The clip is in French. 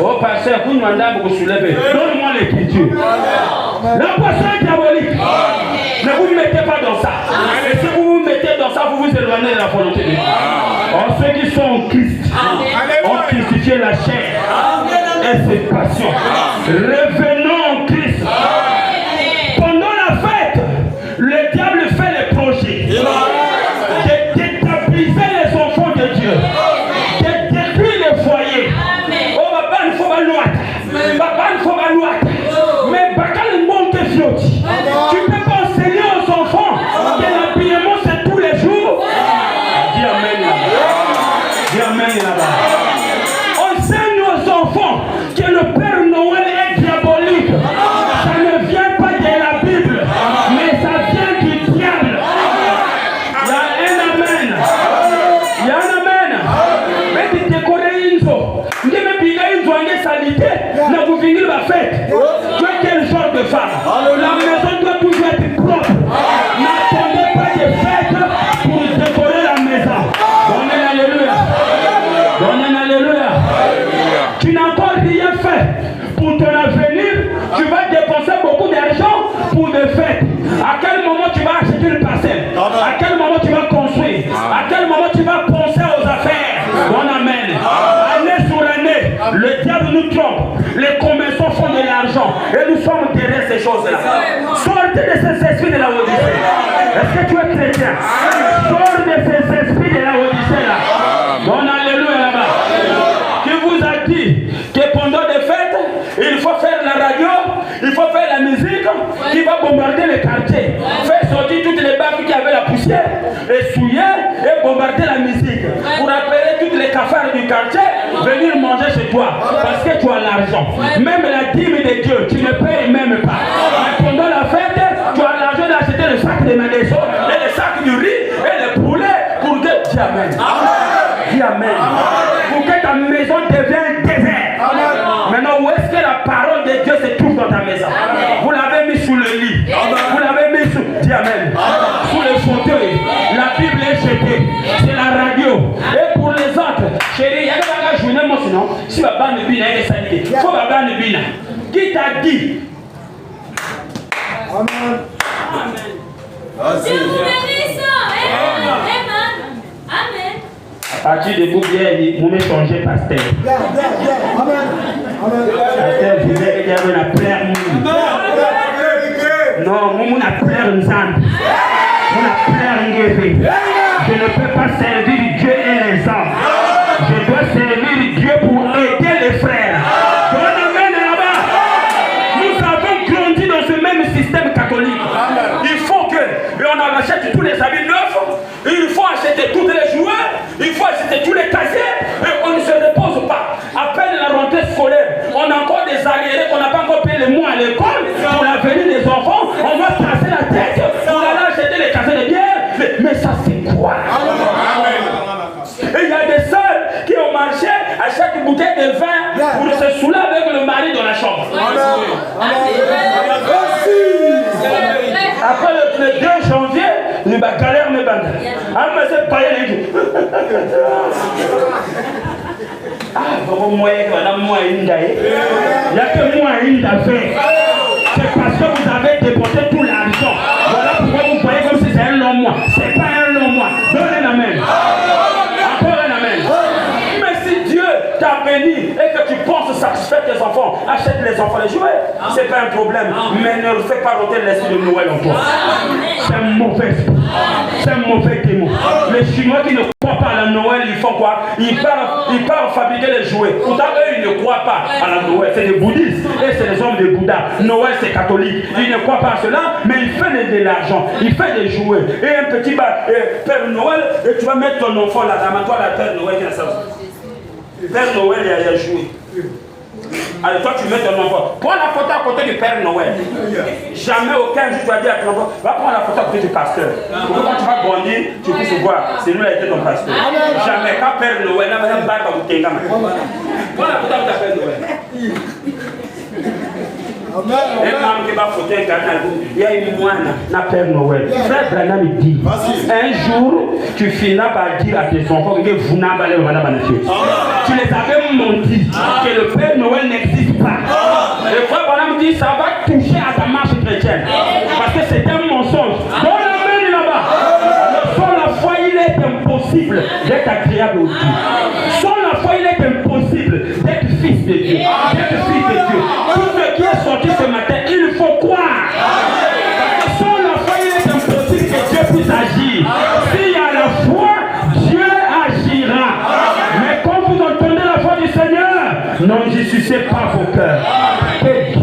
Oh, pasteur, vous demandez pour vous soulever. Donne-moi l'écriture. La poisson est diabolique. Ne vous mettez pas dans ça. Et si vous vous mettez dans ça, vous vous éloignez de la volonté de Dieu. Or, ceux qui sont en Christ ont crucifié la chair et ses passions. Revenons en Christ. Pendant la fête, le diable fait les projets de déstabiliser les enfants de Dieu, de détruire les foyers. Oh, papa, il faut mal papa, il faut mal mais papa, le monde te fioti. Tu ne peux pas enseigner aux enfants que l'habillement c'est tous les jours. Dis amen là-bas. Dis amen là-bas. Enseigne aux enfants que le Père Noël est diabolique. Ça ne vient pas de la Bible, mais ça vient du diable. Il y a un amen. Il y a un amen. Mais tu décorez une chose. Tu me dis une journée salité. Ne vous finissez la fête. Tu es quel genre de femme? La maison doit toujours être propre. N'attendez pas de fête pour décorer la maison. Donnez alléluia. Donnez alléluia. Tu n'as encore rien fait pour ton avenir. Tu vas dépenser beaucoup d'argent pour des fêtes. À quel moment tu vas acheter une parcelle? À quel moment tu vas construire? À quel moment tu vas penser aux affaires? Bon amen. Année sur année, le diable nous trompe. Les commerçants font de l'argent et nous sommes derrière ces choses-là. Sortez de ces esprits de la Odyssée. Est-ce que tu es chrétien? Sors de ces esprits de la Odyssée là. Bon alléluia là-bas. Qui vous a dit que pendant des fêtes, il faut faire la radio, il faut faire la musique qui va bombarder les quartiers. Faire sortir toutes les bagues qui avaient la poussière, et souiller et bombarder la musique. Pour appeler toutes les cafards du quartier, venir manger chez toi. Parce que tu as l'argent. Même la dîme de Dieu, tu ne payes même pas. Mais pendant la fête, tu as l'argent d'acheter le sac de maison, et le sac du riz, et le poulet pour que tu amènes. Dis amen. Pour que ta maison devienne désert. Maintenant, où est-ce que la parole de Dieu se trouve dans ta maison? Vous l'avez mis sous le lit. Vous l'avez mis sous... Dis amen. Sous le fauteuil. La Bible est jetée. C'est la radio. Et pour les autres, chérie, il y a des journée, moi sinon, si papa ne bina, il est sali. Il faut papa ne bina. Qui t'a dit? Amen. Dieu vous bénisse. Amen. Amen. À partir de vous, vous me changez pasteur. Pasteur, vous avez dit qu'on a plein de non, on a plein de gens. On a plein de gens. Je ne peux pas servir Dieu et les hommes. Je dois servir Dieu pour aider les frères. Nous avons grandi dans ce même système catholique. Il faut que on achète tous les habits neufs. Il faut acheter tous les jouets. Il faut acheter tous les casiers. Et on ne se repose pas. À peine la rentrée scolaire, on a encore des arriérés qu'on n'a pas encore payé les mois à l'école. Pour l'avenir des enfants, on va casser la tête pour aller acheter les casiers de bière. Mais ça, c'est quoi? Et il y a des sœurs qui au marché achètent une bouteille de vin pour se saouler avec le mari dans la chambre. Après le 2 janvier, il va galère mes bandes. Ah, mais c'est pas les jours. Ah, vraiment, moi, il n'y a que moi, une d'affaires. C'est parce que vous avez dépensé tout l'argent. Voilà pourquoi vous voyez comme si c'est un long mois. C'est pas un long mois. Donnez un amen. Encore un amen. Mais si Dieu t'a béni et que tu penses satisfaire tes enfants, achète les enfants les jouets. C'est pas un problème. Mais ne fais pas rôter l'esprit de Noël en toi. C'est un mauvais esprit. C'est un mauvais démon. Les Chinois qui ne croient pas à la Noël, ils font quoi? Ils partent fabriquer les jouets. Pourtant, eux, ils ne croient pas à la Noël. C'est des bouddhistes et c'est les hommes de Bouddha. Noël, c'est catholique. Ils ne croient pas à cela, mais il fait de l'argent. Il fait des jouets. Et un petit Père Noël, et tu vas mettre ton enfant là, toi la Père Noël qui a ça. Père Noël, il a joué. Alors toi tu mets ton enfant. Prends la photo à côté du Père Noël. Jamais aucun jour tu vas dire à ton enfant, va prendre la photo à côté du pasteur. Pour que quand tu vas grandir, tu puisses voir. C'est lui qui a été ton pasteur. Jamais quand Père Noël, là, va battre à vous tenir. Prends la photo à ta Père Noël. Et quand tu vas photo un canal, il y a une moine, la Père Noël. Frère Branham me dit, un jour, tu finiras par dire à tes enfants que vous n'avez pas le tu les avais menti que le Père Noël impossible d'être agréable au Dieu. Sans la foi, il est impossible d'être fils de Dieu. D'être fils de Dieu. Tout ce qui est sorti ce matin, il faut croire. Sans la foi, il est impossible que Dieu puisse agir. S'il y a la foi, Dieu agira. Mais quand vous entendez la voix du Seigneur, n'enjouissez pas vos cœurs. Que